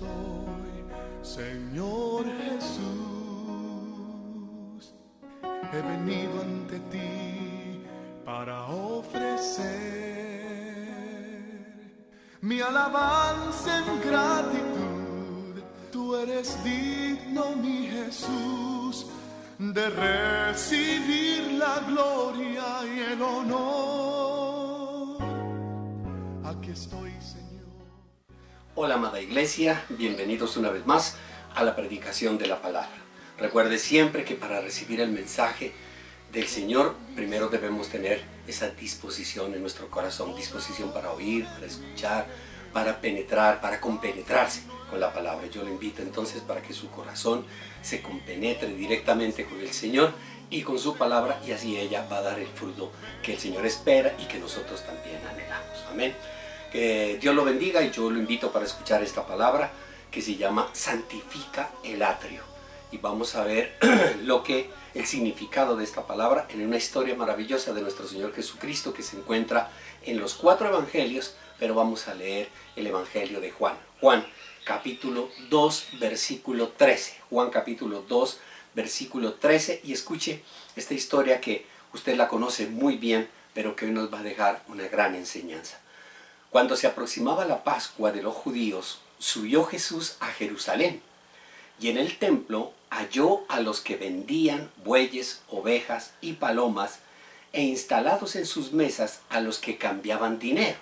estoy, Señor Jesús. He venido ante ti para ofrecer mi alabanza en gratitud. Tú eres digno, mi Jesús, de recibir la gloria y el honor. Aquí estoy, Señor. Hola, amada iglesia, bienvenidos una vez más a la predicación de la palabra. Recuerde siempre que para recibir el mensaje del Señor, primero debemos tener esa disposición en nuestro corazón, disposición para oír, para escuchar, para penetrar, para compenetrarse con la palabra. Yo le invito entonces para que su corazón se compenetre directamente con el Señor y con su palabra, y así ella va a dar el fruto que el Señor espera y que nosotros también anhelamos. Amén. Que Dios lo bendiga, y yo lo invito para escuchar esta palabra que se llama Santifica el Atrio. Y vamos a ver el significado de esta palabra en una historia maravillosa de nuestro Señor Jesucristo que se encuentra en los 4 evangelios, pero vamos a leer el evangelio de Juan. Juan capítulo 2, versículo 13. Juan capítulo 2, versículo 13. Y escuche esta historia que usted la conoce muy bien, pero que hoy nos va a dejar una gran enseñanza. Cuando se aproximaba la Pascua de los judíos, subió Jesús a Jerusalén, y en el templo halló a los que vendían bueyes, ovejas y palomas, e instalados en sus mesas a los que cambiaban dinero.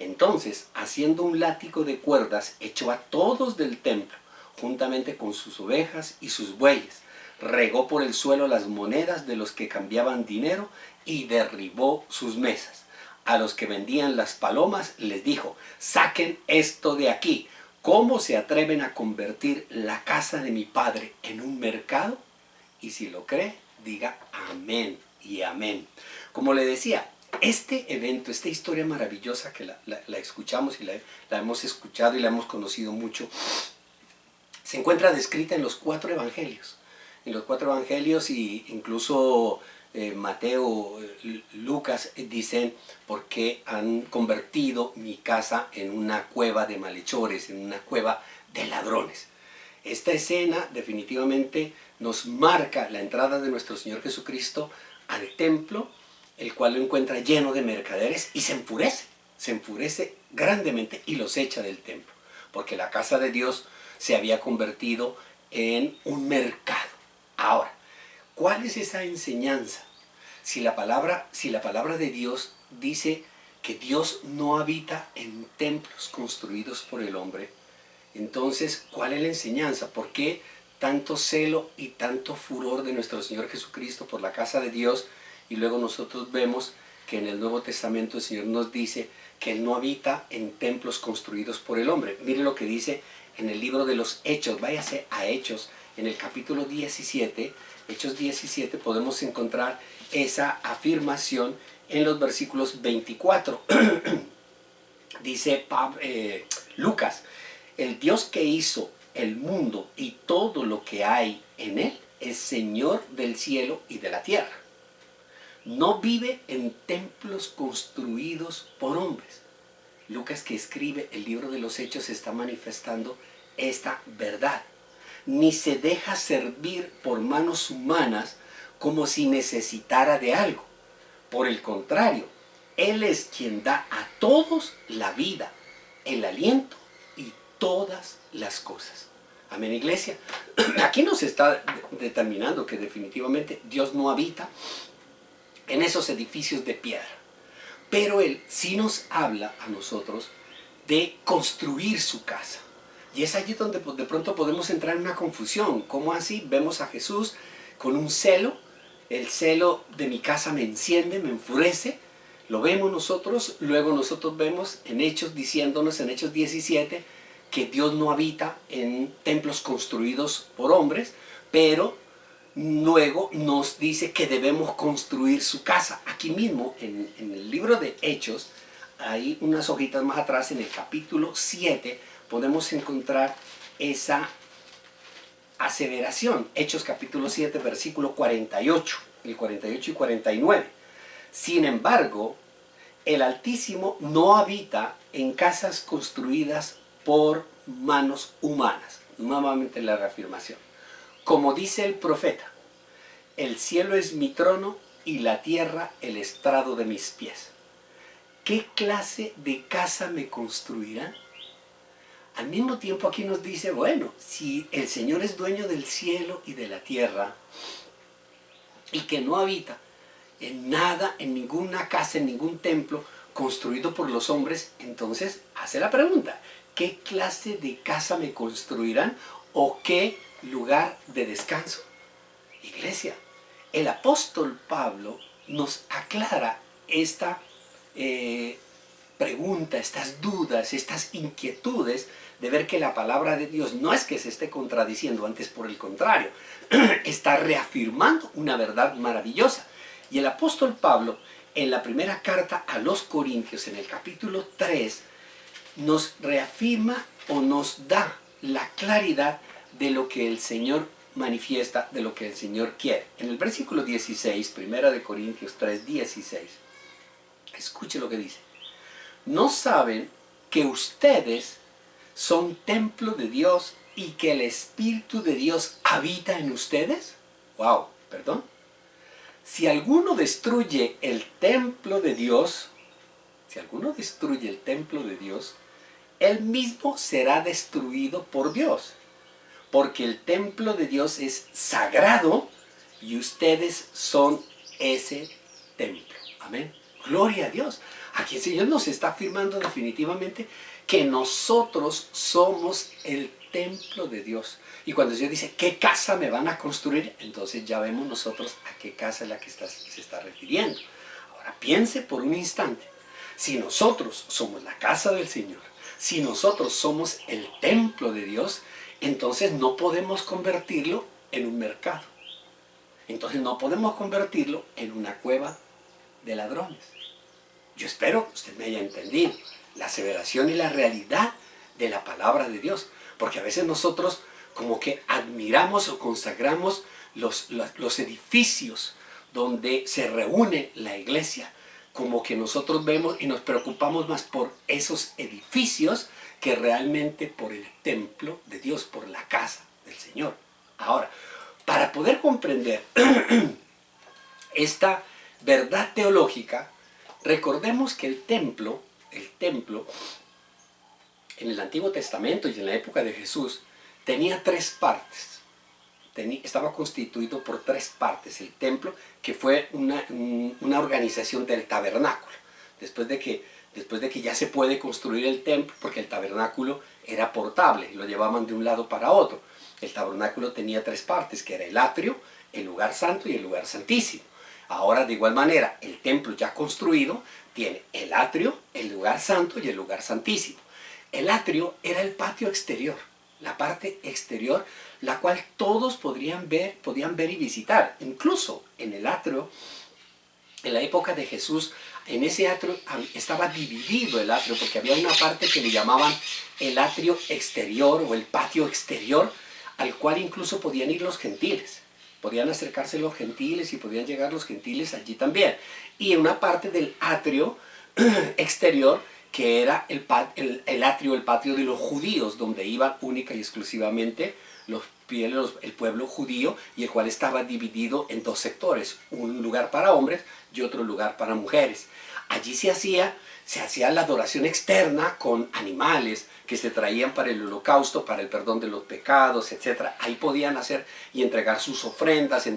Entonces, haciendo un látigo de cuerdas, echó a todos del templo, juntamente con sus ovejas y sus bueyes, regó por el suelo las monedas de los que cambiaban dinero y derribó sus mesas. A los que vendían las palomas les dijo: saquen esto de aquí. ¿Cómo se atreven a convertir la casa de mi padre en un mercado? Y si lo cree, diga amén y amén. Como le decía, este evento, esta historia maravillosa que la escuchamos y la hemos escuchado y la hemos conocido mucho, se encuentra descrita en los 4 evangelios. En los 4 evangelios, y incluso Mateo, Lucas dicen: porque han convertido mi casa en una cueva de malhechores, en una cueva de ladrones. Esta escena definitivamente nos marca la entrada de nuestro Señor Jesucristo al templo, el cual lo encuentra lleno de mercaderes, y se enfurece grandemente y los echa del templo, porque la casa de Dios se había convertido en un mercado. Ahora, ¿cuál es esa enseñanza? Si la palabra de Dios dice que Dios no habita en templos construidos por el hombre, entonces, ¿cuál es la enseñanza? ¿Por qué tanto celo y tanto furor de nuestro Señor Jesucristo por la casa de Dios? Y luego nosotros vemos que en el Nuevo Testamento el Señor nos dice que Él no habita en templos construidos por el hombre. Mire lo que dice en el libro de los Hechos. Váyase a Hechos, en el capítulo 17, Hechos 17, podemos encontrar esa afirmación en los versículos 24. Dice Lucas: el Dios que hizo el mundo y todo lo que hay en él es Señor del cielo y de la tierra. No vive en templos construidos por hombres. Lucas, que escribe el libro de los Hechos, está manifestando esta verdad. Ni se deja servir por manos humanas como si necesitara de algo. Por el contrario, Él es quien da a todos la vida, el aliento y todas las cosas. Amén, iglesia. Aquí nos está determinando que definitivamente Dios no habita en esos edificios de piedra, pero Él sí nos habla a nosotros de construir su casa. Y es allí donde de pronto podemos entrar en una confusión. ¿Cómo así? Vemos a Jesús con un celo. El celo de mi casa me enciende, me enfurece. Lo vemos nosotros. Luego nosotros vemos en Hechos, diciéndonos en Hechos 17, que Dios no habita en templos construidos por hombres, pero luego nos dice que debemos construir su casa. Aquí mismo, en el libro de Hechos, hay unas hojitas más atrás, en el capítulo 7, podemos encontrar esa aseveración. Hechos capítulo 7, versículo 48, el 48 y 49. Sin embargo, el Altísimo no habita en casas construidas por manos humanas. Nuevamente la reafirmación. Como dice el profeta, el cielo es mi trono y la tierra el estrado de mis pies. ¿Qué clase de casa me construirán? Al mismo tiempo aquí nos dice, bueno, si el Señor es dueño del cielo y de la tierra y que no habita en nada, en ninguna casa, en ningún templo construido por los hombres, entonces hace la pregunta, ¿qué clase de casa me construirán o qué lugar de descanso? Iglesia, el apóstol Pablo nos aclara esta pregunta, estas dudas, estas inquietudes de ver que la palabra de Dios no es que se esté contradiciendo, antes por el contrario, está reafirmando una verdad maravillosa. Y el apóstol Pablo, en la primera carta a los Corintios, en el capítulo 3, nos reafirma o nos da la claridad de lo que el Señor manifiesta, de lo que el Señor quiere. En el versículo 16, primera de Corintios 3, 16, escuche lo que dice. ¿No saben que ustedes son templo de Dios y que el Espíritu de Dios habita en ustedes? ¡Wow! ¿Perdón? Si alguno destruye el templo de Dios, él mismo será destruido por Dios, porque el templo de Dios es sagrado y ustedes son ese templo. Amén. Gloria a Dios. Aquí el Señor nos está afirmando definitivamente que nosotros somos el templo de Dios. Y cuando Dios dice, ¿qué casa me van a construir? Entonces ya vemos nosotros a qué casa es la que se está refiriendo. Ahora piense por un instante. Si nosotros somos la casa del Señor, si nosotros somos el templo de Dios, entonces no podemos convertirlo en un mercado. Entonces no podemos convertirlo en una cueva de ladrones. Yo espero que usted me haya entendido la aseveración y la realidad de la palabra de Dios. Porque a veces nosotros como que admiramos o consagramos los edificios donde se reúne la iglesia, como que nosotros vemos y nos preocupamos más por esos edificios que realmente por el templo de Dios, por la casa del Señor. Ahora, para poder comprender esta verdad teológica, recordemos que el templo en el Antiguo Testamento y en la época de Jesús tenía tres partes. Estaba constituido por tres partes. El templo, que fue una organización del tabernáculo. Después de que ya se puede construir el templo, porque el tabernáculo era portable, lo llevaban de un lado para otro. El tabernáculo tenía tres partes, que era el atrio, el lugar santo y el lugar santísimo. Ahora, de igual manera, el templo ya construido tiene el atrio, el lugar santo y el lugar santísimo. El atrio era el patio exterior, la parte exterior, la cual todos podían ver y visitar. Incluso en el atrio, en la época de Jesús, en ese atrio estaba dividido el atrio, porque había una parte que le llamaban el atrio exterior o el patio exterior, al cual incluso podían ir los gentiles. Podían acercarse los gentiles y podían llegar los gentiles allí también. Y en una parte del atrio exterior, que era el atrio, el patio de los judíos, donde iban única y exclusivamente el pueblo judío, y el cual estaba dividido en dos sectores, un lugar para hombres y otro lugar para mujeres. Allí se hacía la adoración externa con animales que se traían para el holocausto, para el perdón de los pecados, etc. Ahí podían hacer y entregar sus ofrendas,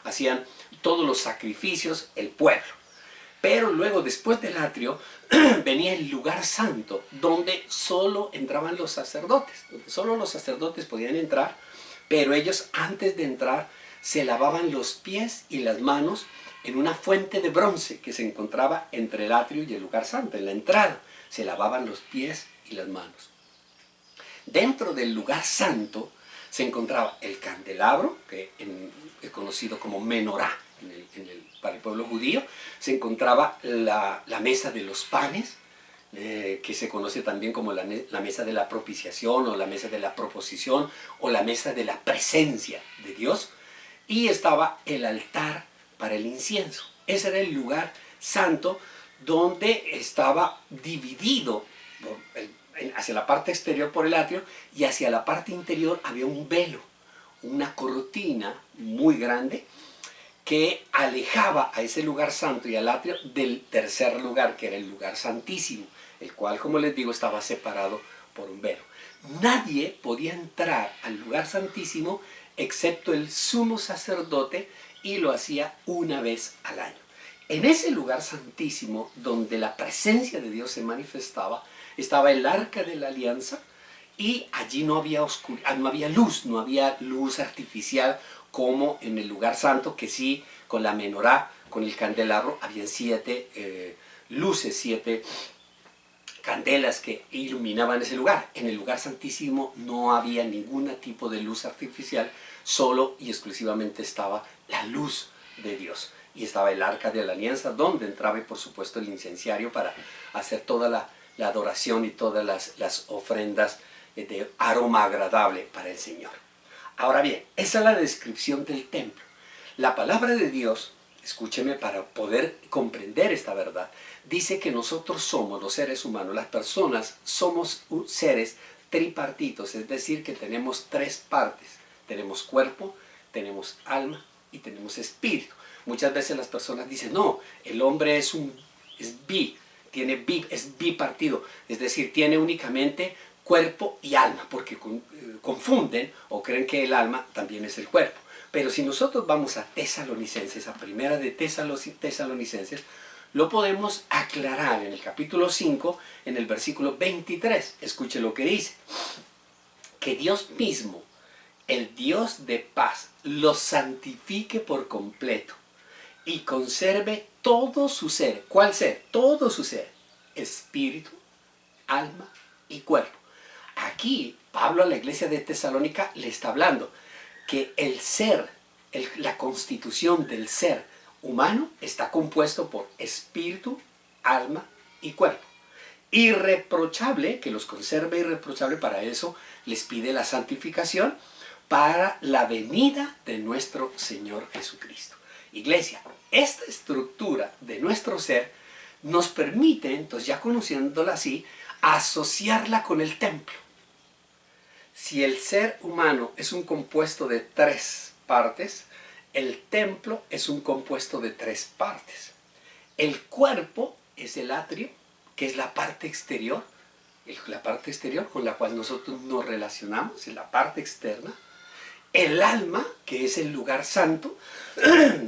hacían todos los sacrificios el pueblo. Pero luego, después del atrio, venía el lugar santo, donde solo entraban los sacerdotes. Donde solo los sacerdotes podían entrar, pero ellos antes de entrar se lavaban los pies y las manos en una fuente de bronce que se encontraba entre el atrio y el lugar santo. En la entrada se lavaban los pies y las manos. Dentro del lugar santo se encontraba el candelabro, que es conocido como menorá para el pueblo judío. Se encontraba la mesa de los panes, que se conoce también como la mesa de la propiciación, o la mesa de la proposición, o la mesa de la presencia de Dios. Y estaba el altar para el incienso. Ese era el lugar santo donde estaba dividido. hacia la parte exterior por el atrio, y hacia la parte interior había un velo, una cortina muy grande que alejaba a ese lugar santo y al atrio del tercer lugar, que era el lugar santísimo, el cual, como les digo, estaba separado por un velo. Nadie podía entrar al lugar santísimo excepto el sumo sacerdote, y lo hacía una vez al año. En ese lugar santísimo, donde la presencia de Dios se manifestaba, estaba el arca de la alianza, y allí no había no había luz artificial como en el lugar santo, que sí, con la menorá, con el candelabro, habían 7 luces, 7 candelas que iluminaban ese lugar. En el lugar santísimo no había ningún tipo de luz artificial, solo y exclusivamente estaba la luz de Dios. Y estaba el arca de la alianza, donde entraba, y por supuesto, el incenciario para hacer toda la adoración y todas las ofrendas de aroma agradable para el Señor. Ahora bien, esa es la descripción del templo. La palabra de Dios, escúcheme, para poder comprender esta verdad, dice que nosotros somos, los seres humanos, las personas, somos seres tripartitos, es decir, que tenemos 3 partes. Tenemos cuerpo, tenemos alma y tenemos espíritu. Muchas veces las personas dicen, no, el hombre es bipartido, es decir, tiene únicamente cuerpo y alma, porque confunden o creen que el alma también es el cuerpo. Pero si nosotros vamos a Tesalonicenses, a primera de Tesalonicenses, lo podemos aclarar en el capítulo 5, en el versículo 23. Escuche lo que dice: que Dios mismo, el Dios de paz, los santifique por completo y conserve todo su ser. ¿Cuál ser? Todo su ser: espíritu, alma y cuerpo. Aquí Pablo a la iglesia de Tesalónica le está hablando que el ser, la constitución del ser humano está compuesto por espíritu, alma y cuerpo. Irreprochable, que los conserve irreprochable, para eso les pide la santificación para la venida de nuestro Señor Jesucristo. Iglesia, esta estructura de nuestro ser nos permite, entonces, ya conociéndola así, asociarla con el templo. Si el ser humano es un compuesto de 3 partes, el templo es un compuesto de 3 partes. El cuerpo es el atrio, que es la parte exterior, con la cual nosotros nos relacionamos, es la parte externa. El alma, que es el lugar santo,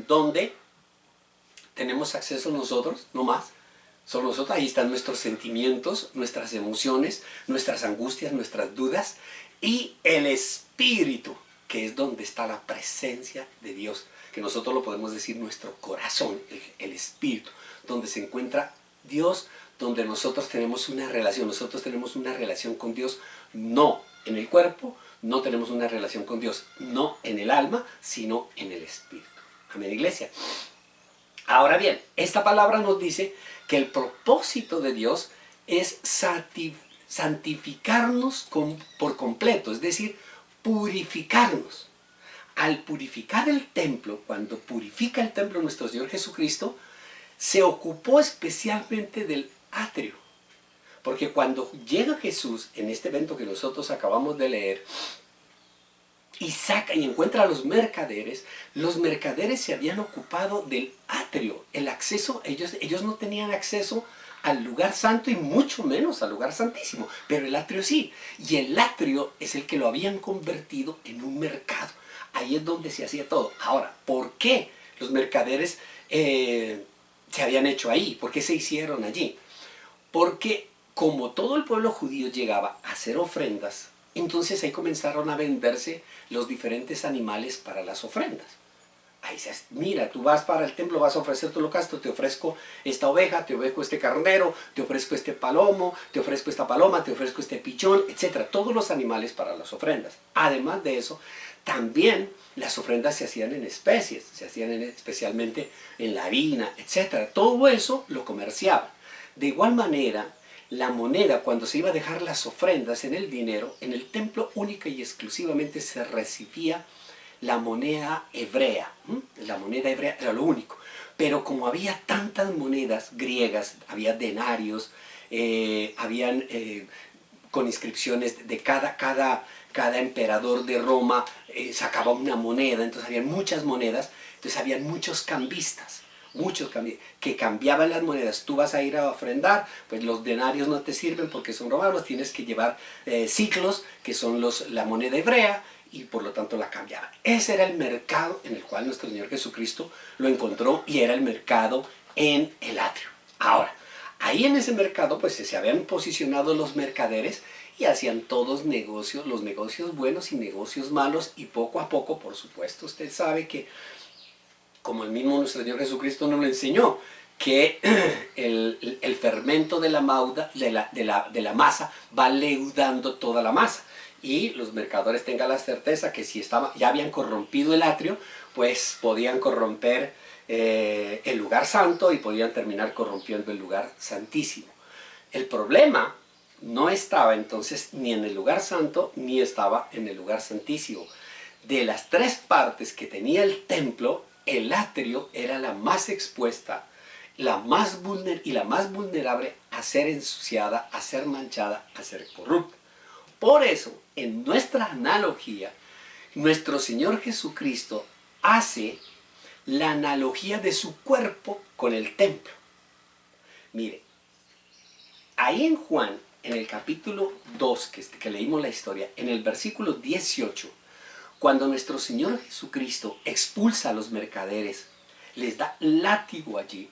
donde tenemos acceso nosotros, no más. Son nosotros, ahí están nuestros sentimientos, nuestras emociones, nuestras angustias, nuestras dudas. Y el espíritu, que es donde está la presencia de Dios, que nosotros lo podemos decir nuestro corazón, el espíritu, donde se encuentra Dios, donde nosotros tenemos una relación con Dios, no en el cuerpo, no tenemos una relación con Dios, no en el alma, sino en el espíritu. Amén, iglesia. Ahora bien, esta palabra nos dice que el propósito de Dios es santificarnos por completo, es decir, purificarnos. Al purificar el templo, cuando purifica el templo nuestro Señor Jesucristo, se ocupó especialmente del atrio. Porque cuando llega Jesús en este evento que nosotros acabamos de leer, y saca y encuentra a los mercaderes se habían ocupado del atrio, el acceso. Ellos no tenían acceso al lugar santo y mucho menos al lugar santísimo, pero el atrio sí, y el atrio es el que lo habían convertido en un mercado. Ahí es donde se hacía todo. Ahora, ¿por qué los mercaderes se habían hecho ahí? ¿Por qué se hicieron allí? Porque como todo el pueblo judío llegaba a hacer ofrendas, entonces ahí comenzaron a venderse los diferentes animales para las ofrendas. Ahí se, mira, tú vas para el templo, vas a ofrecer tu holocausto, te ofrezco esta oveja, te ofrezco este carnero, te ofrezco este palomo, te ofrezco esta paloma, te ofrezco este pichón, etc. Todos los animales para las ofrendas. Además de eso, también las ofrendas se hacían en especies, se hacían especialmente en la harina, etc. Todo eso lo comerciaban. De igual manera, la moneda, cuando se iba a dejar las ofrendas en el dinero, en el templo única y exclusivamente se recibía la moneda hebrea. La moneda hebrea era lo único. Pero como había tantas monedas griegas, había denarios, habían con inscripciones de cada emperador de Roma sacaba una moneda, entonces había muchas monedas, entonces había muchos cambistas que cambiaban las monedas. Tú vas a ir a ofrendar, pues los denarios no te sirven porque son romanos, tienes que llevar ciclos, que son la moneda hebrea, y por lo tanto la cambiaban. Ese era el mercado en el cual nuestro Señor Jesucristo lo encontró, y era el mercado en el atrio. Ahora, ahí en ese mercado pues se habían posicionado los mercaderes y hacían todos negocios, los negocios buenos y negocios malos, y poco a poco, por supuesto, usted sabe que, como el mismo nuestro Señor Jesucristo nos lo enseñó, que el fermento de la de la masa va leudando toda la masa. Y los mercadores tengan la certeza que si ya habían corrompido el atrio, pues podían corromper el lugar santo y podían terminar corrompiendo el lugar santísimo. El problema no estaba entonces ni en el lugar santo ni estaba en el lugar santísimo. De las tres partes que tenía el templo, el atrio era la más expuesta, la más vulnerable a ser ensuciada, a ser manchada, a ser corrupta. Por eso, en nuestra analogía, nuestro Señor Jesucristo hace la analogía de su cuerpo con el templo. Mire, ahí en Juan, en el capítulo 2, que leímos la historia, en el versículo 18, cuando nuestro Señor Jesucristo expulsa a los mercaderes, les da látigo allí,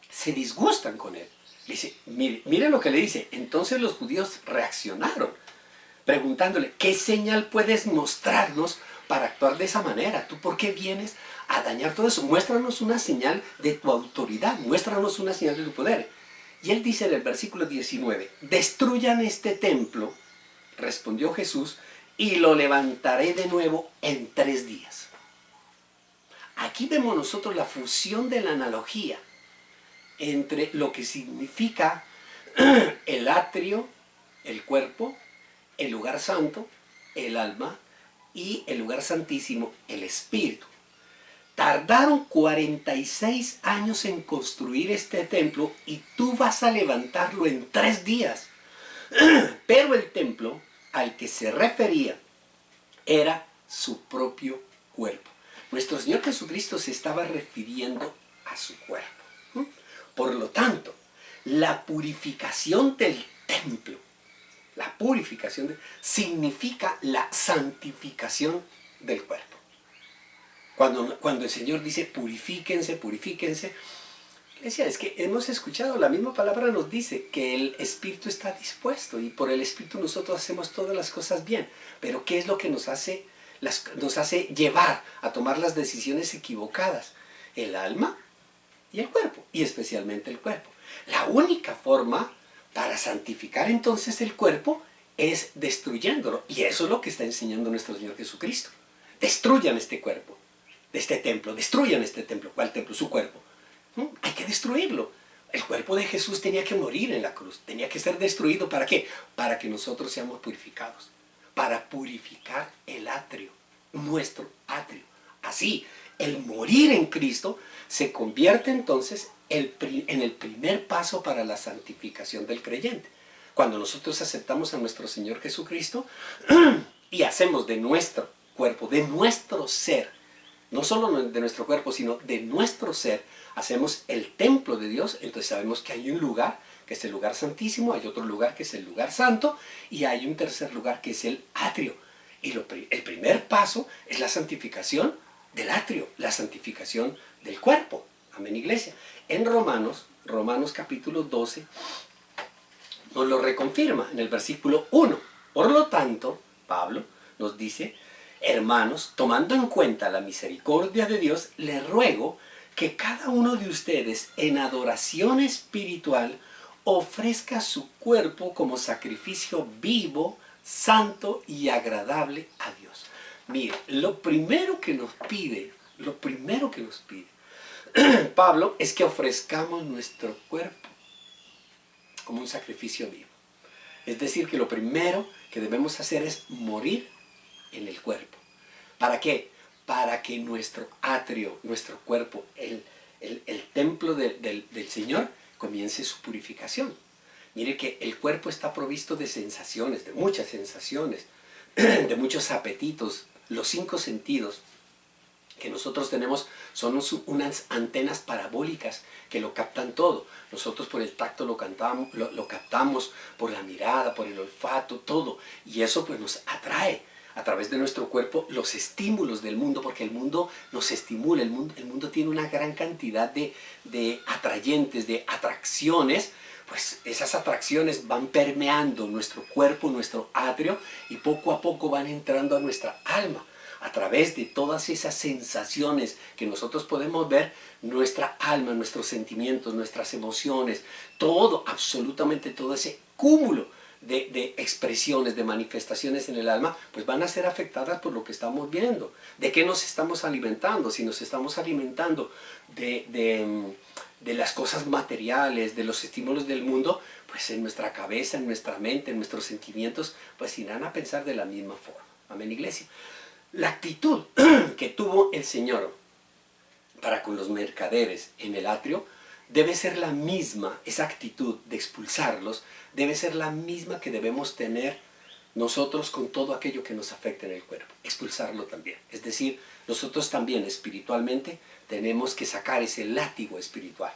se disgustan con él. Le dice, mire lo que le dice. Entonces los judíos reaccionaron, preguntándole, ¿qué señal puedes mostrarnos para actuar de esa manera? ¿Tú por qué vienes a dañar todo eso? Muéstranos una señal de tu autoridad, muéstranos una señal de tu poder. Y él dice en el versículo 19, destruyan este templo, respondió Jesús, y lo levantaré de nuevo en 3 días. Aquí vemos nosotros la fusión de la analogía entre lo que significa el atrio, el cuerpo, el lugar santo, el alma, y el lugar santísimo, el espíritu. Tardaron 46 años en construir este templo y tú vas a levantarlo en 3 días. Pero el templo al que se refería era su propio cuerpo. Nuestro Señor Jesucristo se estaba refiriendo a su cuerpo. Por lo tanto, la purificación del templo, significa la santificación del cuerpo. Cuando el Señor dice purifíquense, purifíquense, Iglesia, es que hemos escuchado, la misma palabra nos dice que el Espíritu está dispuesto y por el Espíritu nosotros hacemos todas las cosas bien. Pero ¿qué es lo que nos hace llevar a tomar las decisiones equivocadas? El alma y el cuerpo, y especialmente el cuerpo. La única forma para santificar entonces el cuerpo es destruyéndolo. Y eso es lo que está enseñando nuestro Señor Jesucristo. Destruyan este cuerpo, este templo, destruyan este templo. ¿Cuál templo? Su cuerpo. Hay que destruirlo. El cuerpo de Jesús tenía que morir en la cruz, tenía que ser destruido. ¿Para qué? Para que nosotros seamos purificados, para purificar el atrio, nuestro atrio. Así, el morir en Cristo se convierte entonces en el primer paso para la santificación del creyente. Cuando nosotros aceptamos a nuestro Señor Jesucristo y hacemos de nuestro cuerpo, de nuestro ser, no solo de nuestro cuerpo, sino de nuestro ser, hacemos el templo de Dios, entonces sabemos que hay un lugar, que es el lugar santísimo, hay otro lugar que es el lugar santo, y hay un tercer lugar que es el atrio. Y el primer paso es la santificación del atrio, la santificación del cuerpo. Amén, iglesia. En Romanos capítulo 12, nos lo reconfirma en el versículo 1. Por lo tanto, Pablo nos dice, hermanos, tomando en cuenta la misericordia de Dios, les ruego que cada uno de ustedes en adoración espiritual ofrezca su cuerpo como sacrificio vivo, santo y agradable a Dios. Mire, lo primero que nos pide Pablo es que ofrezcamos nuestro cuerpo como un sacrificio vivo. Es decir, que lo primero que debemos hacer es morir en el cuerpo. ¿Para qué? Para que nuestro atrio, nuestro cuerpo, el templo del Señor, comience su purificación. Mire que el cuerpo está provisto de sensaciones, de muchas sensaciones, de muchos apetitos. Los 5 sentidos que nosotros tenemos son unas antenas parabólicas que lo captan todo. Nosotros por el tacto lo captamos, por la mirada, por el olfato, todo. Y eso pues nos atrae a través de nuestro cuerpo los estímulos del mundo, porque el mundo nos estimula. El mundo tiene una gran cantidad de atrayentes, de atracciones. Pues esas atracciones van permeando nuestro cuerpo, nuestro atrio, y poco a poco van entrando a nuestra alma. A través de todas esas sensaciones que nosotros podemos ver, nuestra alma, nuestros sentimientos, nuestras emociones, todo, absolutamente todo ese cúmulo de expresiones, de manifestaciones en el alma, pues van a ser afectadas por lo que estamos viendo. ¿De qué nos estamos alimentando? Si nos estamos alimentando de las cosas materiales, de los estímulos del mundo, pues en nuestra cabeza, en nuestra mente, en nuestros sentimientos, pues irán a pensar de la misma forma. Amén, iglesia. La actitud que tuvo el Señor para con los mercaderes en el atrio debe ser la misma, esa actitud de expulsarlos, debe ser la misma que debemos tener nosotros con todo aquello que nos afecta en el cuerpo, expulsarlo también. Es decir, nosotros también espiritualmente tenemos que sacar ese látigo espiritual,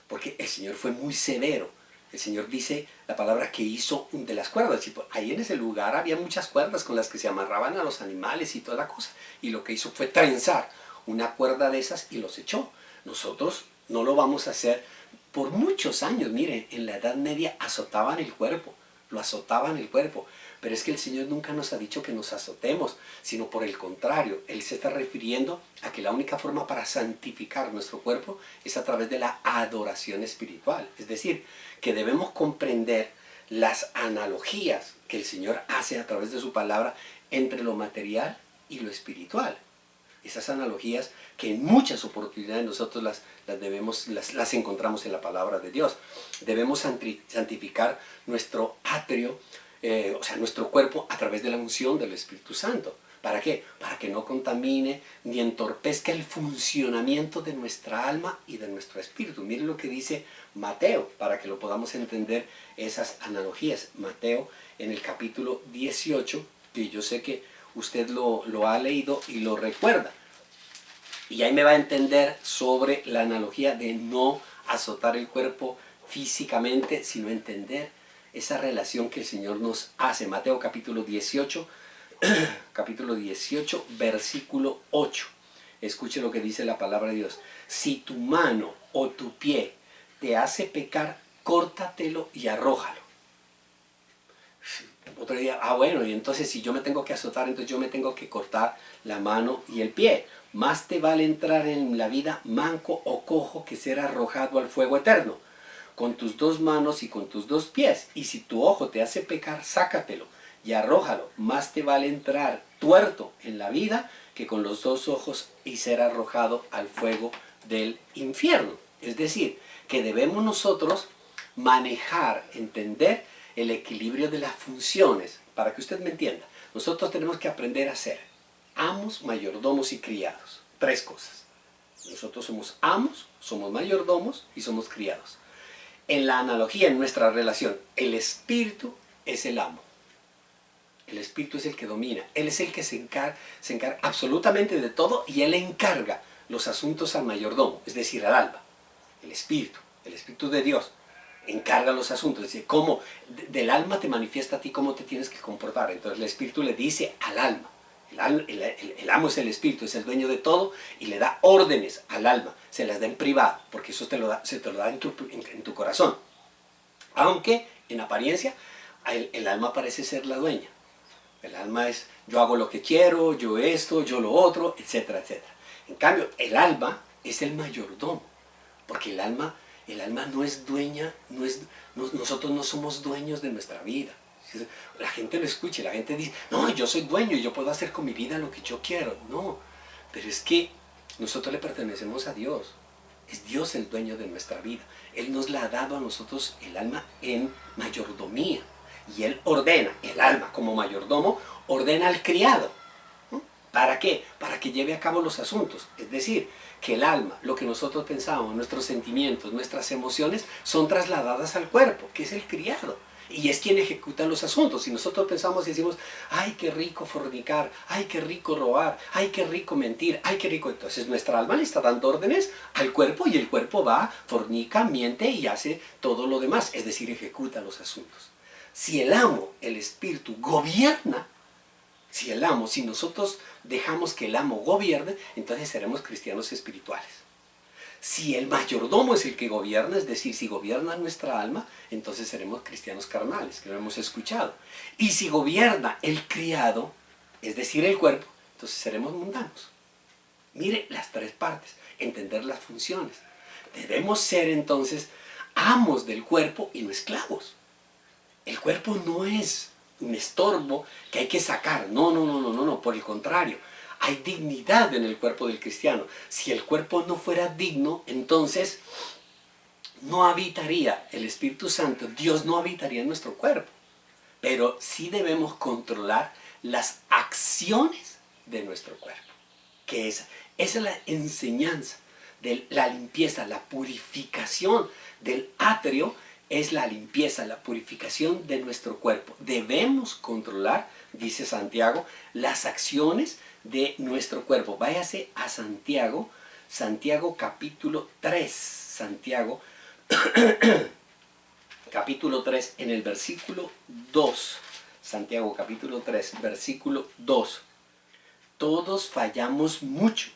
porque el Señor fue muy severo. El Señor dice la palabra que hizo de las cuerdas. Ahí en ese lugar había muchas cuerdas con las que se amarraban a los animales y toda la cosa. Y lo que hizo fue trenzar una cuerda de esas y los echó. Nosotros no lo vamos a hacer por muchos años. Mire, en la Edad Media azotaban el cuerpo, lo azotaban el cuerpo. Pero es que el Señor nunca nos ha dicho que nos azotemos, sino por el contrario. Él se está refiriendo a que la única forma para santificar nuestro cuerpo es a través de la adoración espiritual. Es decir, que debemos comprender las analogías que el Señor hace a través de su palabra entre lo material y lo espiritual. Esas analogías que en muchas oportunidades nosotros las encontramos en la palabra de Dios. Debemos santificar nuestro atrio, o sea, nuestro cuerpo a través de la unción del Espíritu Santo. ¿Para qué? Para que no contamine ni entorpezca el funcionamiento de nuestra alma y de nuestro espíritu. Miren lo que dice Mateo, para que lo podamos entender esas analogías. Mateo en el capítulo 18, que yo sé que usted lo ha leído y lo recuerda. Y ahí me va a entender sobre la analogía de no azotar el cuerpo físicamente, sino entender esa relación que el Señor nos hace. Mateo capítulo 18, versículo 8. Escuche lo que dice la palabra de Dios. Si tu mano o tu pie te hace pecar, córtatelo y arrójalo. Otro día, bueno, y entonces si yo me tengo que azotar, entonces yo me tengo que cortar la mano y el pie. Más te vale entrar en la vida manco o cojo que ser arrojado al fuego eterno, con tus 2 manos y con tus 2 pies. Y si tu ojo te hace pecar, sácatelo y arrójalo. Más te vale entrar tuerto en la vida que con los 2 ojos y ser arrojado al fuego del infierno. Es decir, que debemos nosotros manejar, entender el equilibrio de las funciones. Para que usted me entienda, nosotros tenemos que aprender a ser amos, mayordomos y criados. 3 cosas. Nosotros somos amos, somos mayordomos y somos criados. En la analogía, en nuestra relación, el espíritu es el amo. El espíritu es el que domina. Él es el que se encarga absolutamente de todo, y él encarga los asuntos al mayordomo, es decir, al alma. El espíritu de Dios, encarga los asuntos. Es decir, cómo del alma te manifiesta a ti cómo te tienes que comportar. Entonces el espíritu le dice al alma. El amo es el espíritu, es el dueño de todo, y le da órdenes al alma. Se las da en privado, porque eso se te lo da en tu corazón. Aunque en apariencia el alma parece ser la dueña. El alma es yo hago lo que quiero, yo esto, yo lo otro, etcétera, etcétera. En cambio, el alma es el mayordomo, porque el alma no es dueña, nosotros no somos dueños de nuestra vida. La gente lo escucha y la gente dice, no, yo soy dueño y yo puedo hacer con mi vida lo que yo quiero. No, pero es que nosotros le pertenecemos a Dios. Es Dios el dueño de nuestra vida. Él nos la ha dado a nosotros el alma en mayordomía. Y Él ordena, el alma como mayordomo, ordena al criado. ¿No? ¿Para qué? Para que lleve a cabo los asuntos. Es decir, que el alma, lo que nosotros pensamos, nuestros sentimientos, nuestras emociones, son trasladadas al cuerpo, que es el criado. Y es quien ejecuta los asuntos. Si nosotros pensamos y decimos, ay, qué rico fornicar, ay, qué rico robar, ay, qué rico mentir, ay, qué rico. Entonces nuestra alma le está dando órdenes al cuerpo y el cuerpo va, fornica, miente y hace todo lo demás. Es decir, ejecuta los asuntos. Si el amo, el espíritu, gobierna, si nosotros dejamos que el amo gobierne, entonces seremos cristianos espirituales. Si el mayordomo es el que gobierna, es decir, si gobierna nuestra alma, entonces seremos cristianos carnales, que lo hemos escuchado. Y si gobierna el criado, es decir, el cuerpo, entonces seremos mundanos. Mire las tres partes, entender las funciones. Debemos ser entonces amos del cuerpo y no esclavos. El cuerpo no es un estorbo que hay que sacar. No, por el contrario. Hay dignidad en el cuerpo del cristiano. Si el cuerpo no fuera digno, entonces no habitaría el Espíritu Santo. Dios no habitaría en nuestro cuerpo. Pero sí debemos controlar las acciones de nuestro cuerpo. Que esa es la enseñanza de la limpieza, la purificación del atrio. Es la limpieza, la purificación de nuestro cuerpo. Debemos controlar, dice Santiago, las acciones de nuestro cuerpo. Váyase a Santiago, Santiago capítulo 3, Santiago capítulo 3 en el versículo 2. Santiago capítulo 3, versículo 2. Todos fallamos mucho.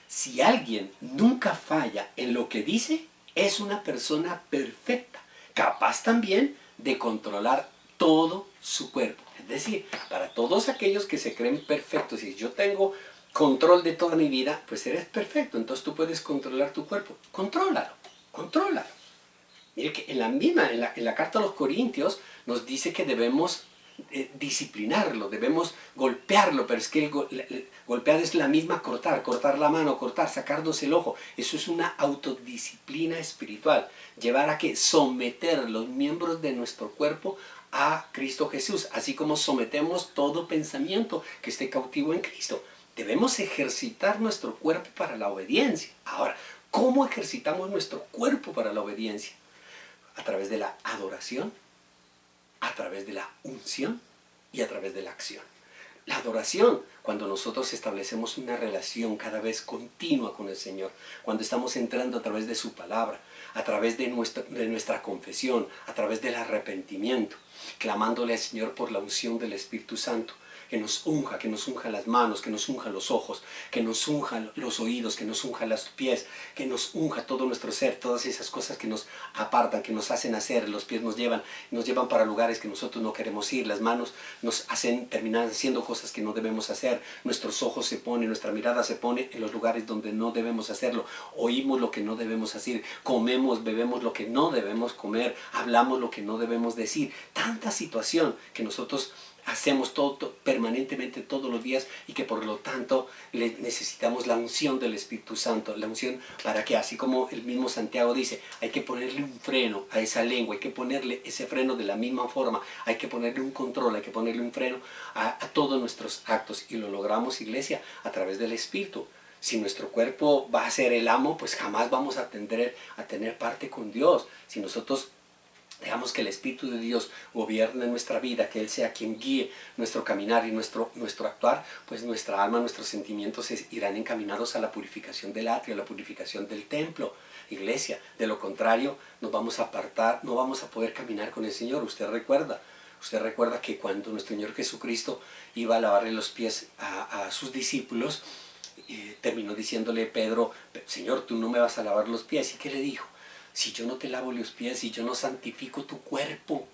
Si alguien nunca falla en lo que dice, es una persona perfecta, capaz también de controlar todo su cuerpo. Es decir, para todos aquellos que se creen perfectos, si yo tengo control de toda mi vida, pues eres perfecto, entonces tú puedes controlar tu cuerpo. Contrólalo. Mire que en la carta a los Corintios nos dice que debemos disciplinarlo, debemos golpearlo, pero es que golpear es la misma cortar la mano, sacarnos el ojo. Eso es una autodisciplina espiritual, llevar a que someter los miembros de nuestro cuerpo a Cristo Jesús, así como sometemos todo pensamiento que esté cautivo en Cristo. Debemos ejercitar nuestro cuerpo para la obediencia. Ahora, ¿cómo ejercitamos nuestro cuerpo para la obediencia? A través de la adoración, a través de la unción y a través de la acción. La adoración, cuando nosotros establecemos una relación cada vez continua con el Señor, cuando estamos entrando a través de su palabra, a través de nuestra confesión, a través del arrepentimiento, clamándole al Señor por la unción del Espíritu Santo, que nos unja las manos, que nos unja los ojos, que nos unja los oídos, que nos unja los pies, que nos unja todo nuestro ser, todas esas cosas que nos apartan, que nos hacen hacer. Los pies nos llevan para lugares que nosotros no queremos ir, las manos nos hacen terminar haciendo cosas que no debemos hacer, nuestros ojos se ponen, nuestra mirada se pone en los lugares donde no debemos hacerlo, oímos lo que no debemos hacer, comemos, bebemos lo que no debemos comer, hablamos lo que no debemos decir. Tanta situación que nosotros hacemos todo permanentemente todos los días y que por lo tanto necesitamos la unción del Espíritu Santo, la unción para que, así como el mismo Santiago dice, hay que ponerle un freno a esa lengua, hay que ponerle ese freno de la misma forma, hay que ponerle un control, hay que ponerle un freno a todos nuestros actos, y lo logramos, iglesia, a través del Espíritu. Si nuestro cuerpo va a ser el amo, pues jamás vamos a tener parte con Dios. Si nosotros dejamos que el Espíritu de Dios gobierne nuestra vida, que Él sea quien guíe nuestro caminar y nuestro actuar, pues nuestra alma, nuestros sentimientos irán encaminados a la purificación del atrio, a la purificación del templo, iglesia. De lo contrario, nos vamos a apartar, no vamos a poder caminar con el Señor. Usted recuerda que cuando nuestro Señor Jesucristo iba a lavarle los pies a sus discípulos, terminó diciéndole Pedro, Señor, tú no me vas a lavar los pies. ¿Y qué le dijo? Si yo no te lavo los pies, si yo no santifico tu cuerpo,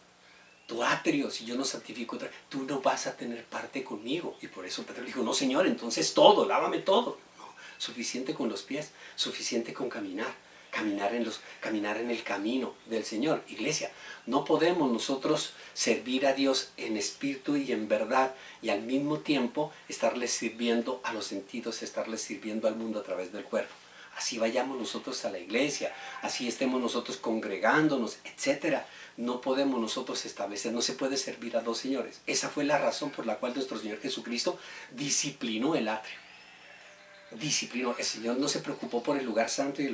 tu atrio, si yo no santifico, tú no vas a tener parte conmigo. Y por eso Pedro dijo, no, Señor, entonces todo, lávame todo. No, suficiente con los pies, suficiente con caminar en el camino del Señor. Iglesia, no podemos nosotros servir a Dios en espíritu y en verdad y al mismo tiempo estarle sirviendo a los sentidos, estarle sirviendo al mundo a través del cuerpo. así vayamos nosotros a la iglesia, así estemos nosotros congregándonos, etc. No podemos nosotros establecer, no se puede servir a dos señores. Esa fue la razón por la cual nuestro Señor Jesucristo disciplinó el atrio. Disciplinó. El Señor no se preocupó por el lugar santo y el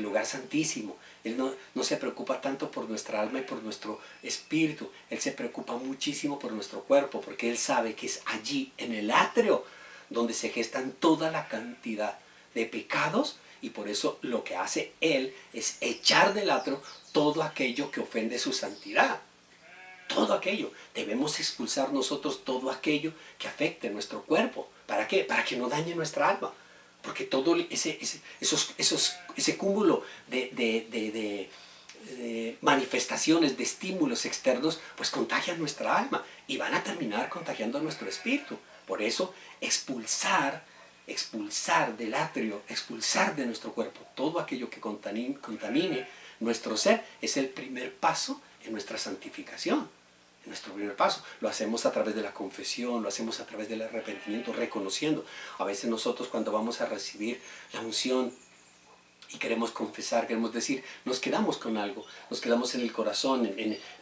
lugar santísimo. Él no se preocupa tanto por nuestra alma y por nuestro espíritu. Él se preocupa muchísimo por nuestro cuerpo, porque Él sabe que es allí, en el atrio, donde se gestan toda la cantidad de pecados, y por eso lo que hace Él es echar del atrio todo aquello que ofende su santidad. Todo aquello. Debemos expulsar nosotros todo aquello que afecte nuestro cuerpo. ¿Para qué? Para que no dañe nuestra alma. Porque todo ese cúmulo de manifestaciones, de estímulos externos, pues contagian nuestra alma y van a terminar contagiando nuestro espíritu. Por eso, expulsar del atrio, expulsar de nuestro cuerpo todo aquello que contamine nuestro ser es el primer paso en nuestra santificación. Nuestro primer paso. Lo hacemos a través de la confesión, lo hacemos a través del arrepentimiento, reconociendo. A veces nosotros cuando vamos a recibir la unción y queremos confesar, queremos decir, nos quedamos con algo, nos quedamos en el corazón,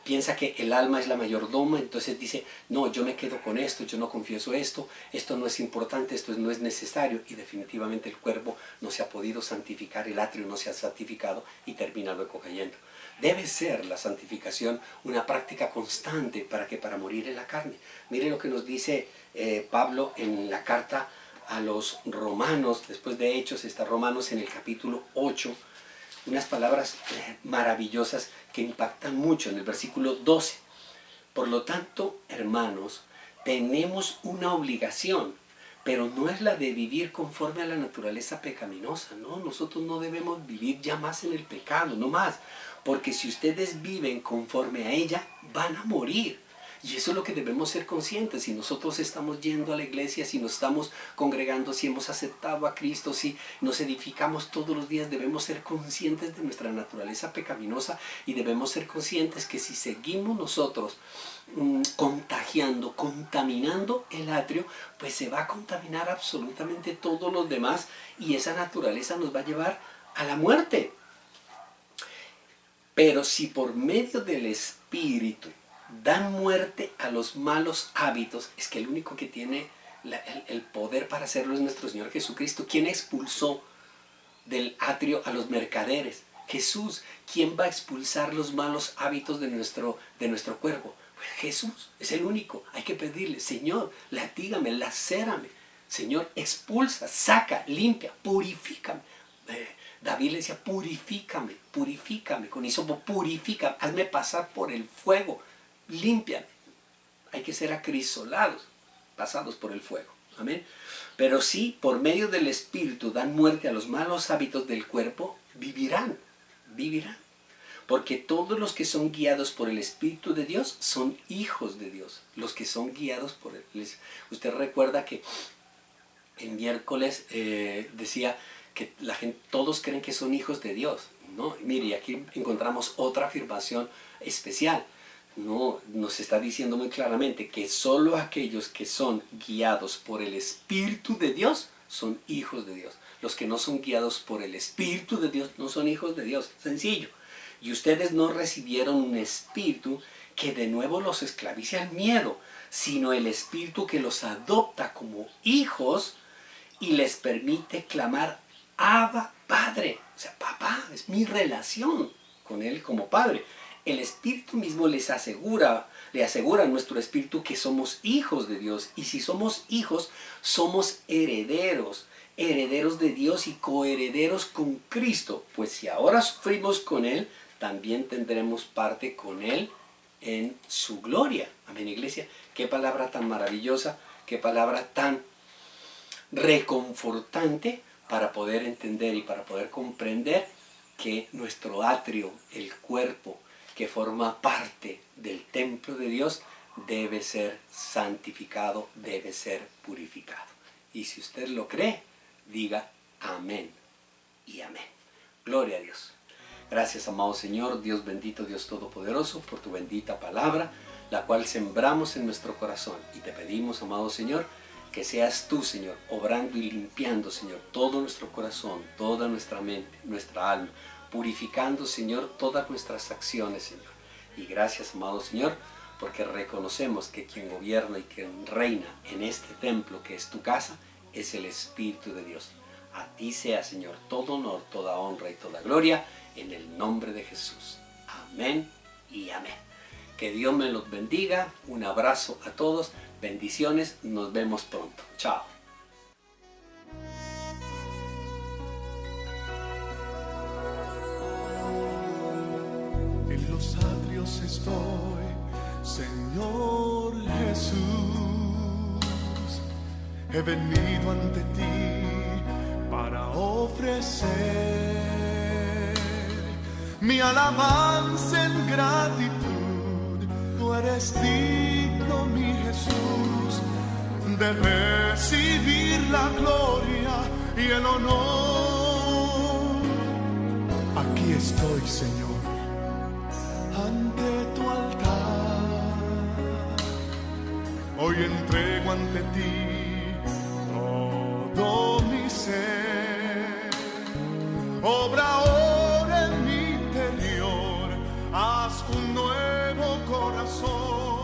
piensa que el alma es la mayordoma, entonces dice, no, yo me quedo con esto, yo no confieso esto no es importante, esto no es necesario, y definitivamente el cuerpo no se ha podido santificar, el atrio no se ha santificado y termina luego cayendo. Debe ser la santificación una práctica constante para morir en la carne. Mire lo que nos dice Pablo en la carta a los Romanos, después de Hechos, está Romanos en el capítulo 8, unas palabras maravillosas que impactan mucho en el versículo 12. Por lo tanto, hermanos, tenemos una obligación, pero no es la de vivir conforme a la naturaleza pecaminosa. No, nosotros no debemos vivir ya más en el pecado, no más. Porque si ustedes viven conforme a ella, van a morir. Y eso es lo que debemos ser conscientes. Si nosotros estamos yendo a la iglesia, si nos estamos congregando, si hemos aceptado a Cristo, si nos edificamos todos los días, debemos ser conscientes de nuestra naturaleza pecaminosa y debemos ser conscientes que si seguimos nosotros contaminando el atrio, pues se va a contaminar absolutamente todos los demás y esa naturaleza nos va a llevar a la muerte. Pero si por medio del Espíritu dan muerte a los malos hábitos, es que el único que tiene el poder para hacerlo es nuestro Señor Jesucristo. ¿Quién expulsó del atrio a los mercaderes? Jesús. ¿Quién va a expulsar los malos hábitos de nuestro cuerpo? Pues Jesús, es el único. Hay que pedirle, Señor, latígame, lacérame. Señor, expulsa, saca, limpia, purifícame. David le decía, purifícame, con hisopo, purifícame, hazme pasar por el fuego, límpiame. Hay que ser acrisolados, pasados por el fuego. Amén. Pero si por medio del Espíritu dan muerte a los malos hábitos del cuerpo, vivirán. Porque todos los que son guiados por el Espíritu de Dios son hijos de Dios. Los que son guiados por él. Usted recuerda que el miércoles decía que la gente, todos creen que son hijos de Dios, ¿no? Mire, aquí encontramos otra afirmación especial. No, nos está diciendo muy claramente que solo aquellos que son guiados por el Espíritu de Dios son hijos de Dios. Los que no son guiados por el Espíritu de Dios no son hijos de Dios. Sencillo. Y ustedes no recibieron un espíritu que de nuevo los esclavice al miedo, sino el espíritu que los adopta como hijos y les permite clamar Abba, Padre. O sea, papá, es mi relación con Él como Padre. El Espíritu mismo le asegura a nuestro espíritu que somos hijos de Dios. Y si somos hijos, somos herederos de Dios y coherederos con Cristo. Pues si ahora sufrimos con Él, también tendremos parte con Él en su gloria. Amén, iglesia. Qué palabra tan maravillosa, qué palabra tan reconfortante para poder entender y para poder comprender que nuestro atrio, el cuerpo que forma parte del templo de Dios, debe ser santificado, debe ser purificado. Y si usted lo cree, diga amén y amén. Gloria a Dios. Gracias, amado Señor, Dios bendito, Dios todopoderoso, por tu bendita palabra, la cual sembramos en nuestro corazón. Y te pedimos, amado Señor, Que seas tú, Señor, obrando y limpiando, Señor, todo nuestro corazón, toda nuestra mente, nuestra alma, purificando, Señor, todas nuestras acciones, Señor. Y gracias, amado Señor, porque reconocemos que quien gobierna y quien reina en este templo que es tu casa es el Espíritu de Dios. A ti sea, Señor, todo honor, toda honra y toda gloria en el nombre de Jesús. Amén y amén. Que Dios me los bendiga. Un abrazo a todos. Bendiciones. Nos vemos pronto. Chao. En los atrios estoy, Señor Jesús. He venido ante ti para ofrecer mi alabanza en gratitud. Tú eres digno, mi Jesús, de recibir la gloria y el honor. Aquí estoy, Señor, ante tu altar. Hoy entrego ante ti todo mi ser. Obra ahora en mi interior, haz un nuevo corazón.